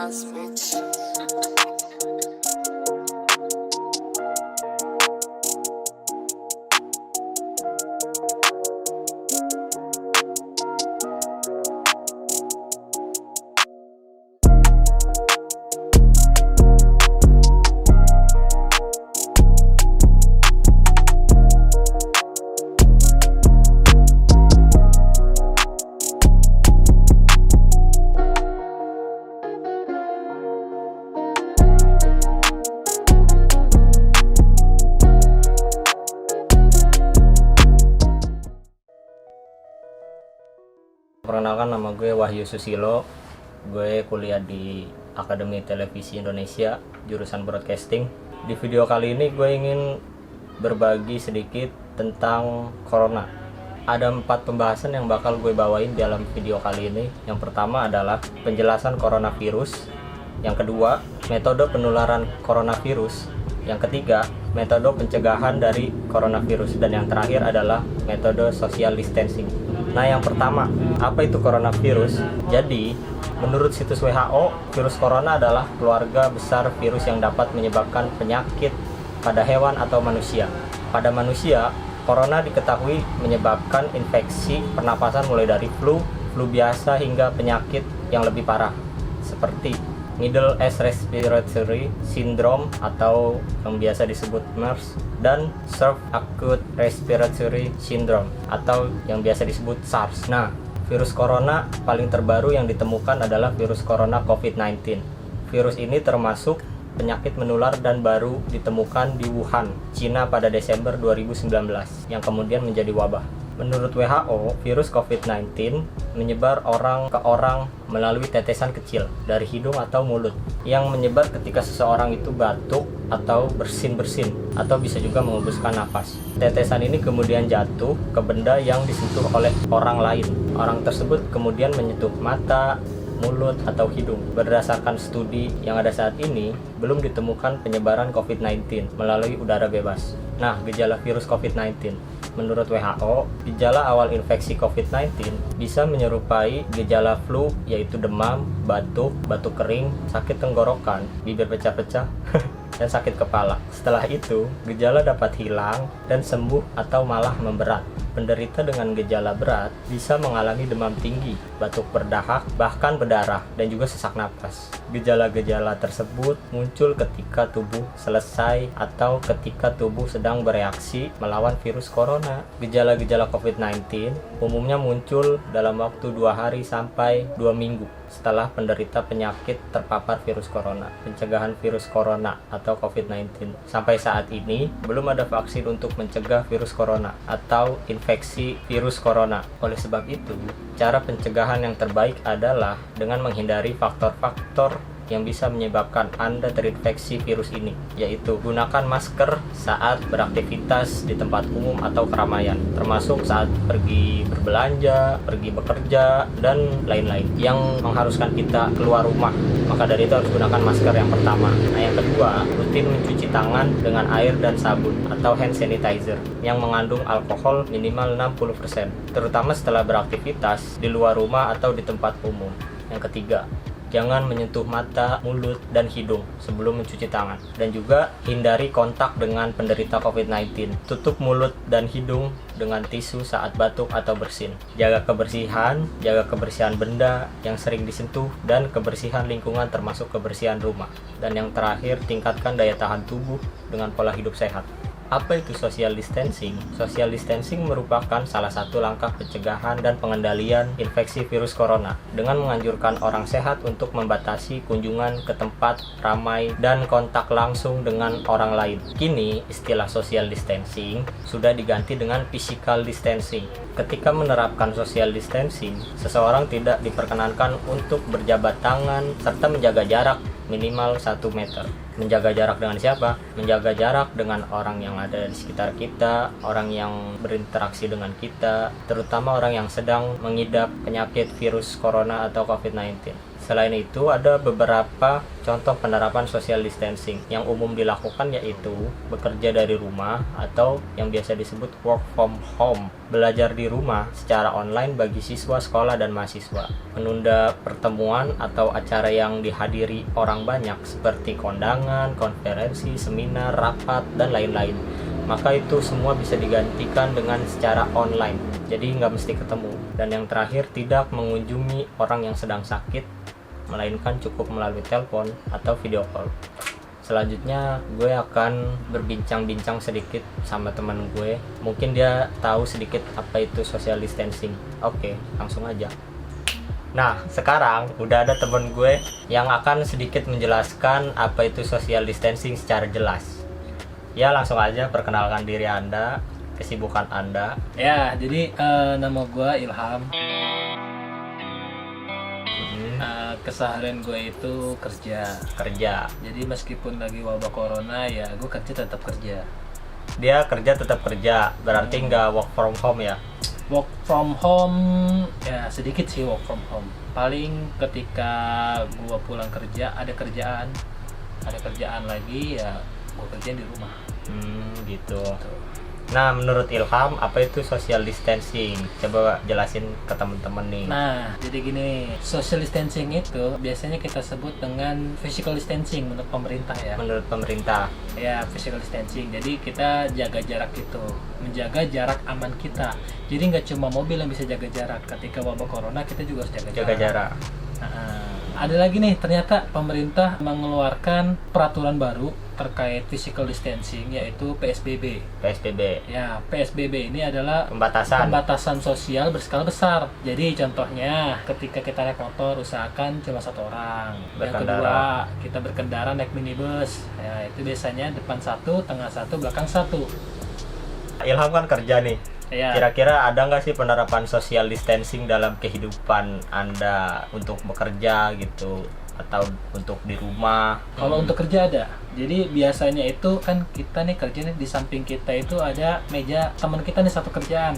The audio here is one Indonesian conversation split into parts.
Nas Mix. Perkenalkan, nama gue Wahyu Susilo. Gue kuliah di Akademi Televisi Indonesia, jurusan Broadcasting. Di video kali ini gue ingin berbagi sedikit tentang Corona. Ada 4 pembahasan yang bakal gue bawain dalam video kali ini. Yang pertama adalah penjelasan coronavirus. Yang kedua, metode penularan coronavirus. Yang ketiga, metode pencegahan dari coronavirus. Dan yang terakhir adalah metode social distancing. Nah, yang pertama, apa itu coronavirus? Jadi, menurut situs WHO, virus corona adalah keluarga besar virus yang dapat menyebabkan penyakit pada hewan atau manusia. Pada manusia, corona diketahui menyebabkan infeksi pernapasan mulai dari flu biasa hingga penyakit yang lebih parah, seperti Middle East Respiratory Syndrome atau yang biasa disebut MERS, dan Short Acute Respiratory Syndrome atau yang biasa disebut SARS. Nah, virus corona paling terbaru yang ditemukan adalah virus corona COVID-19. Virus ini termasuk penyakit menular dan baru ditemukan di Wuhan, Cina pada Desember 2019 yang kemudian menjadi wabah. Menurut WHO, virus COVID-19 menyebar orang ke orang melalui tetesan kecil dari hidung atau mulut yang menyebar ketika seseorang itu batuk atau bersin-bersin atau bisa juga mengembuskan napas. Tetesan ini kemudian jatuh ke benda yang disentuh oleh orang lain. Orang tersebut kemudian menyentuh mata, mulut, atau hidung. Berdasarkan studi yang ada saat ini, belum ditemukan penyebaran COVID-19 melalui udara bebas. Nah, gejala virus COVID-19. Menurut WHO, gejala awal infeksi COVID-19 bisa menyerupai gejala flu, yaitu demam, batuk kering, sakit tenggorokan, bibir pecah-pecah, dan sakit kepala. Setelah itu, gejala dapat hilang dan sembuh atau malah memberat. Penderita dengan gejala berat bisa mengalami demam tinggi, batuk berdahak, bahkan berdarah, dan juga sesak napas. Gejala-gejala tersebut muncul ketika tubuh selesai atau ketika tubuh sedang bereaksi melawan virus corona. Gejala-gejala COVID-19 umumnya muncul dalam waktu 2 hari sampai 2 minggu setelah penderita penyakit terpapar virus corona. Pencegahan virus corona atau COVID-19. Sampai saat ini, belum ada vaksin untuk mencegah virus corona atau infeksi virus corona. Oleh sebab itu, cara pencegahan yang terbaik adalah dengan menghindari faktor-faktor yang bisa menyebabkan Anda terinfeksi virus ini, yaitu gunakan masker saat beraktivitas di tempat umum atau keramaian, termasuk saat pergi berbelanja, pergi bekerja, dan lain-lain yang mengharuskan kita keluar rumah. Maka dari itu harus gunakan masker yang pertama. Nah, yang kedua, rutin mencuci tangan dengan air dan sabun atau hand sanitizer yang mengandung alkohol minimal 60%, terutama setelah beraktivitas di luar rumah atau di tempat umum. Yang ketiga, jangan menyentuh mata, mulut, dan hidung sebelum mencuci tangan. Dan juga hindari kontak dengan penderita COVID-19. Tutup mulut dan hidung dengan tisu saat batuk atau bersin. Jaga kebersihan benda yang sering disentuh, dan kebersihan lingkungan termasuk kebersihan rumah. Dan yang terakhir, tingkatkan daya tahan tubuh dengan pola hidup sehat. Apa itu social distancing? Social distancing merupakan salah satu langkah pencegahan dan pengendalian infeksi virus corona dengan menganjurkan orang sehat untuk membatasi kunjungan ke tempat ramai dan kontak langsung dengan orang lain. Kini, istilah social distancing sudah diganti dengan physical distancing. Ketika menerapkan social distancing, seseorang tidak diperkenankan untuk berjabat tangan serta menjaga jarak minimal 1 meter. Menjaga jarak dengan siapa? Menjaga jarak dengan orang yang ada di sekitar kita, orang yang berinteraksi dengan kita, terutama orang yang sedang mengidap penyakit virus corona atau COVID-19. Selain itu, ada beberapa contoh penerapan social distancing yang umum dilakukan, yaitu bekerja dari rumah atau yang biasa disebut work from home, belajar di rumah secara online bagi siswa sekolah dan mahasiswa, menunda pertemuan atau acara yang dihadiri orang banyak seperti kondangan, konferensi, seminar, rapat, dan lain-lain. Maka itu semua bisa digantikan dengan secara online, jadi nggak mesti ketemu. Dan yang terakhir, tidak mengunjungi orang yang sedang sakit, melainkan cukup melalui telepon atau video call. Selanjutnya gue akan berbincang-bincang sedikit sama teman gue. Mungkin dia tahu sedikit apa itu social distancing. Oke, langsung aja. Nah, sekarang udah ada teman gue yang akan sedikit menjelaskan apa itu social distancing secara jelas. Ya, langsung aja perkenalkan diri Anda, kesibukan Anda. Ya, jadi nama gue Ilham. Keseharian gue itu kerja. Jadi meskipun lagi wabah corona, ya gue tetap kerja. Dia tetap kerja, berarti nggak work from home ya? Work from home ya sedikit sih work from home. Paling ketika gue pulang kerja ada kerjaan lagi ya gue kerjain di rumah. Gitu. Nah, menurut Ilham, apa itu social distancing? Coba jelasin ke teman-teman nih. Nah, jadi gini, social distancing itu biasanya kita sebut dengan physical distancing menurut pemerintah ya. Menurut pemerintah. Ya, physical distancing. Jadi kita jaga jarak itu, menjaga jarak aman kita. Jadi nggak cuma mobil yang bisa jaga jarak. Ketika wabah corona kita juga harus jaga jarak. Ada lagi nih, ternyata pemerintah mengeluarkan peraturan baru terkait physical distancing, yaitu PSBB. Ya, PSBB ini adalah pembatasan sosial berskala besar. Jadi contohnya ketika kita naik motor usahakan cuma satu orang. Yang kedua, kita berkendara naik minibus. Ya, itu biasanya depan satu, tengah satu, belakang satu. Ilham kan kerja nih. Ya. Kira-kira ada nggak sih penerapan social distancing dalam kehidupan Anda untuk bekerja gitu, atau untuk di rumah? Kalau untuk kerja ada. Jadi biasanya itu kan kita nih kerjanya di samping kita itu ada meja teman kita nih satu kerjaan.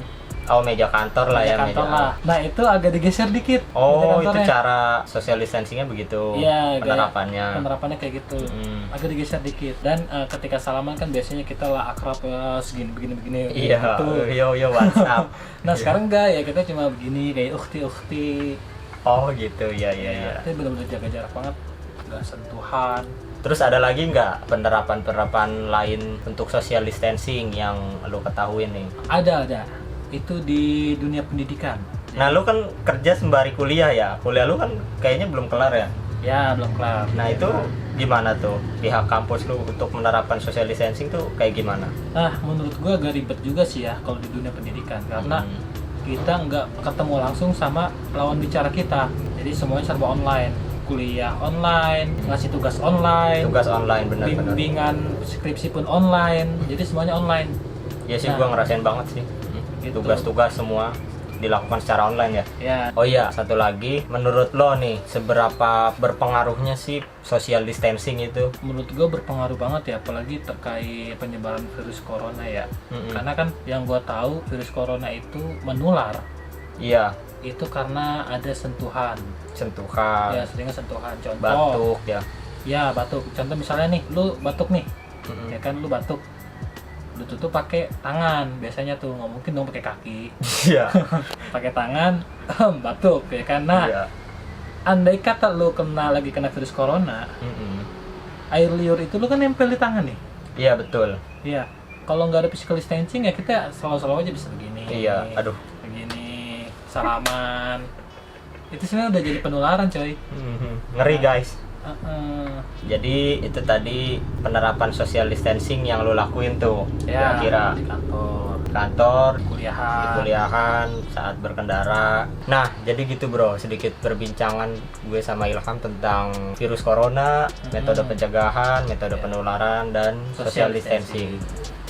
Oh, meja kantor lah ya. Kantor lah. Nah, itu agak digeser dikit. Oh, itu cara social distancingnya begitu. Iya, penerapannya kayak gitu. Agak digeser dikit. Dan ketika salaman kan biasanya kita lah akrab ya, segini begini. Iya, gitu. yo WhatsApp. Nah, sekarang enggak ya, kita cuma begini kayak ukhti. Oh, gitu. Iya. Kita benar-benar jaga jarak banget. Enggak sentuhan. Terus ada lagi nggak penerapan lain untuk social distancing yang lo ketahui nih? Ada. Itu di dunia pendidikan. Nah, lu kan kerja sembari kuliah ya. Kuliah lu kan kayaknya belum kelar ya? Ya, belum kelar. Nah, itu gimana tuh pihak kampus lu untuk menerapkan social distancing tuh kayak gimana? Nah, menurut gua agak ribet juga sih ya kalau di dunia pendidikan, karena kita nggak ketemu langsung sama lawan bicara kita. Jadi semuanya serba online. Kuliah online, ngasih tugas online, benar. Bimbingan skripsi pun online. Jadi semuanya online. Ya sih, gua ngerasain banget sih. Gitu. Tugas-tugas semua dilakukan secara online ya. Ya. Oh iya, satu lagi, menurut lo nih, seberapa berpengaruhnya sih social distancing itu? Menurut gue berpengaruh banget ya, apalagi terkait penyebaran virus corona ya. Karena kan yang gue tahu virus corona itu menular. Iya. Itu karena ada sentuhan. Ya, seringnya sentuhan. Contoh. Batuk ya. Ya, batuk. Contoh misalnya nih, lu batuk nih. Ya kan, lu batuk. Lu tutup pakai tangan, biasanya tuh nggak mungkin dong pakai kaki. Iya. Pakai tangan, batuk ya kan. Nah, andai kata lu lagi kena virus corona, air liur itu lu kan nempel di tangan nih. Iya, betul. Iya. Kalau nggak ada physical distancing ya kita selalu aja bisa begini. Iya. Aduh. Begini, salaman. Itu sebenarnya udah jadi penularan, coy. Ngeri, guys. Jadi itu tadi penerapan social distancing yang lo lakuin tuh, ya, kira-kira di kantor, di kuliahan, saat berkendara. Nah, jadi gitu bro, sedikit perbincangan gue sama Ilham tentang virus corona, metode pencegahan, metode penularan, dan social distancing.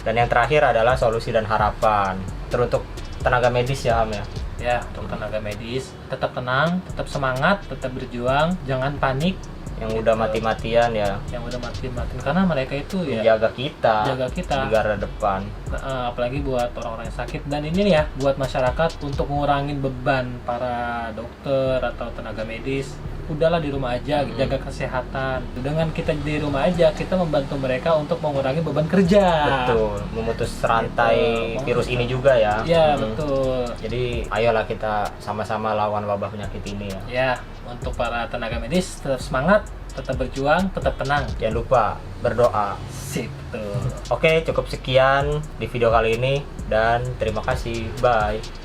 Dan yang terakhir adalah solusi dan harapan. Teruntuk tenaga medis ya, Ham ya? Ya, untuk tenaga medis, tetap tenang, tetap semangat, tetap berjuang, jangan panik. Yang udah mati-matian ya, karena mereka itu ya jaga kita di garda depan, apalagi buat orang-orang yang sakit. Dan ini ya buat masyarakat untuk ngurangin beban para dokter atau tenaga medis, udahlah di rumah aja, jaga kesehatan. Dengan kita di rumah aja, kita membantu mereka untuk mengurangi beban kerja. Betul, memutus rantai Gitu. virus ini juga ya. Ya, betul. Jadi ayolah kita sama-sama lawan wabah penyakit ini ya. Ya, untuk para tenaga medis tetap semangat, tetap berjuang, tetap tenang. Jangan lupa berdoa. Sip, tuh. Oke, cukup sekian di video kali ini dan terima kasih. Bye.